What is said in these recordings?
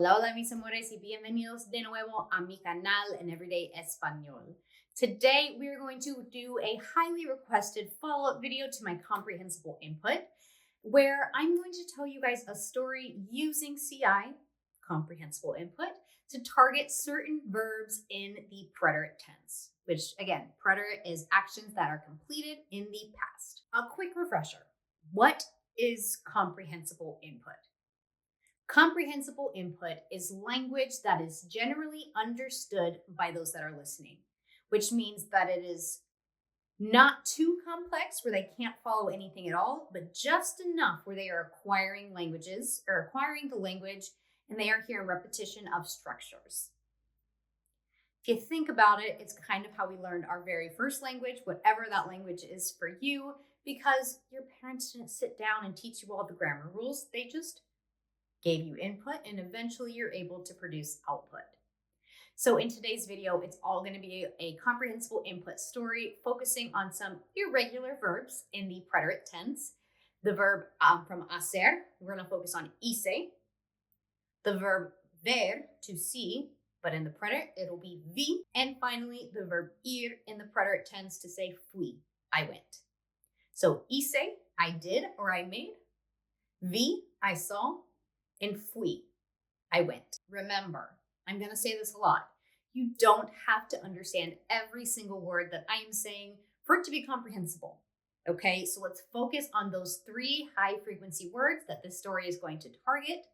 Hola, hola mis amores y bienvenidos de nuevo a mi canal en Everyday Español. Today we are going to do a highly requested follow-up video to my comprehensible input where I'm going to tell you guys a story using CI, comprehensible input, to target certain verbs in the preterite tense, which again, preterite is actions that are completed in the past. A quick refresher. What is comprehensible input? Comprehensible input is language that is generally understood by those that are listening, which means that it is not too complex where they can't follow anything at all, but just enough where they are acquiring languages or acquiring the language and they are hearing repetition of structures. If you think about it, it's kind of how we learned our very first language, whatever that language is for you, because your parents didn't sit down and teach you all the grammar rules. They just gave you input, and eventually you're able to produce output. So in today's video, it's all going to be a comprehensible input story focusing on some irregular verbs in the preterite tense. The verb from hacer, we're going to focus on hice. The verb ver, to see, but in the preterite, it'll be vi. And finally, the verb ir in the preterite tense to say fui, I went. So hice, I did or I made. Vi, I saw. And fui, I went. Remember, I'm going to say this a lot. You don't have to understand every single word that I am saying for it to be comprehensible. Okay, so let's focus on those 3 high frequency words that this story is going to target.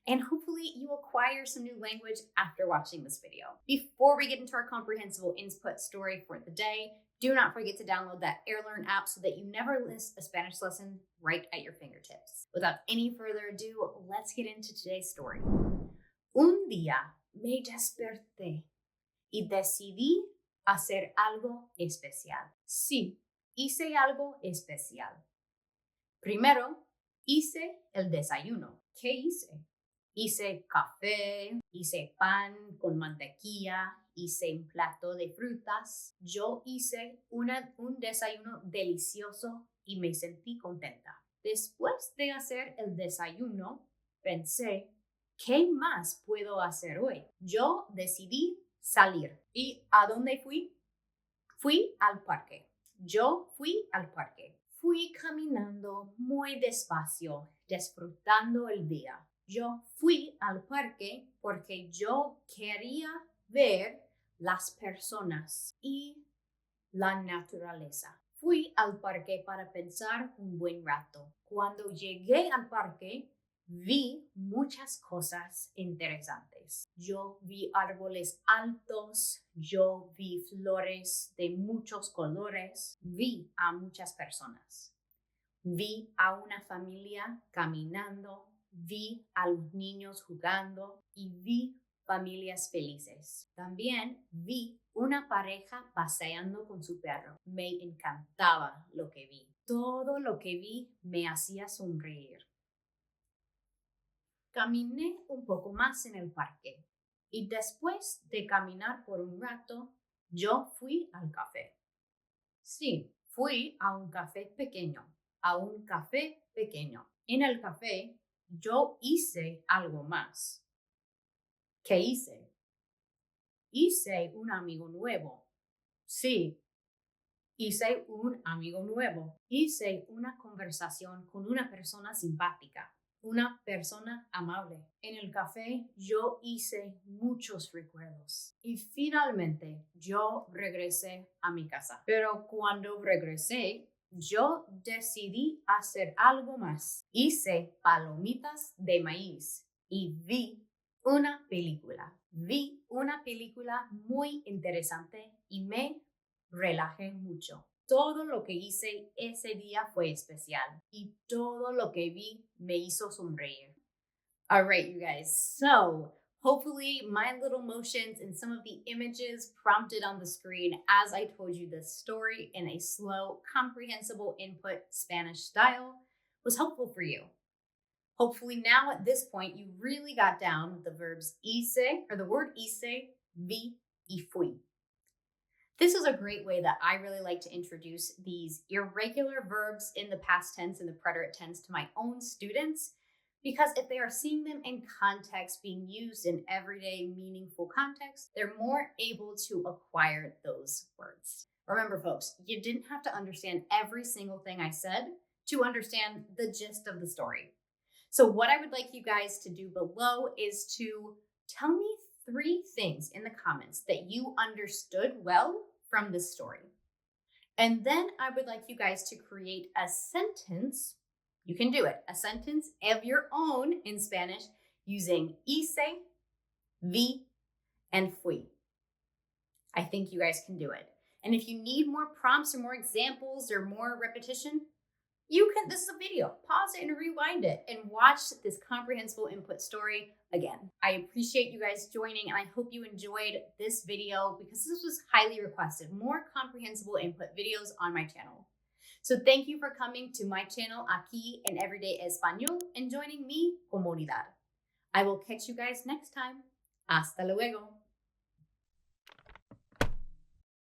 And hopefully you acquire some new language after watching this video. Before we get into our comprehensible input story for the day, do not forget to download that AirLearn app so that you never miss a Spanish lesson right at your fingertips. Without any further ado, let's get into today's story. Un día me desperté y decidí hacer algo especial. Sí, hice algo especial. Primero, hice el desayuno. ¿Qué hice? Hice café, hice pan con mantequilla, hice un plato de frutas. Yo hice un desayuno delicioso y me sentí contenta. Después de hacer el desayuno, pensé, ¿qué más puedo hacer hoy? Yo decidí salir. ¿Y a dónde fui? Fui al parque. Yo fui al parque. Fui caminando muy despacio, disfrutando el día. Yo fui al parque porque yo quería ver las personas y la naturaleza. Fui al parque para pensar un buen rato. Cuando llegué al parque, vi muchas cosas interesantes. Yo vi árboles altos, yo vi flores de muchos colores, vi a muchas personas. Vi a una familia caminando, vi a los niños jugando y vi familias felices. También vi una pareja paseando con su perro. Me encantaba lo que vi. Todo lo que vi me hacía sonreír. Caminé un poco más en el parque y después de caminar por un rato, yo fui al café. Sí, fui a un café pequeño. En el café, yo hice algo más. ¿Qué hice? Hice un amigo nuevo. Sí, hice un amigo nuevo. Hice una conversación con una persona simpática, una persona amable. En el café, yo hice muchos recuerdos. Y finalmente, yo regresé a mi casa. Pero cuando regresé, yo decidí hacer algo más. Hice palomitas de maíz y vi una película. Vi una película muy interesante y me relajé mucho. Todo lo que hice ese día fue especial y todo lo que vi me hizo sonreír. All right, you guys. So hopefully my little motions and some of the images prompted on the screen as I told you this story in a slow, comprehensible input Spanish style was helpful for you. Hopefully now at this point you really got down with the verbs hice, or the word hice, vi, y fui. This is a great way that I really like to introduce these irregular verbs in the past tense and the preterite tense to my own students, Because if they are seeing them in context, being used in everyday meaningful context, they're more able to acquire those words. Remember, folks, you didn't have to understand every single thing I said to understand the gist of the story. So what I would like you guys to do below is to tell me 3 things in the comments that you understood well from this story. And then I would like you guys to create a sentence. You can do it. A sentence of your own in Spanish using hice, vi, and fui. I think you guys can do it. And if you need more prompts or more examples or more repetition, this is a video. Pause it and rewind it and watch this comprehensible input story again. I appreciate you guys joining, and I hope you enjoyed this video because this was highly requested. More comprehensible input videos on my channel. So thank you for coming to my channel aquí en Everyday Español and joining mi comunidad. I will catch you guys next time. Hasta luego.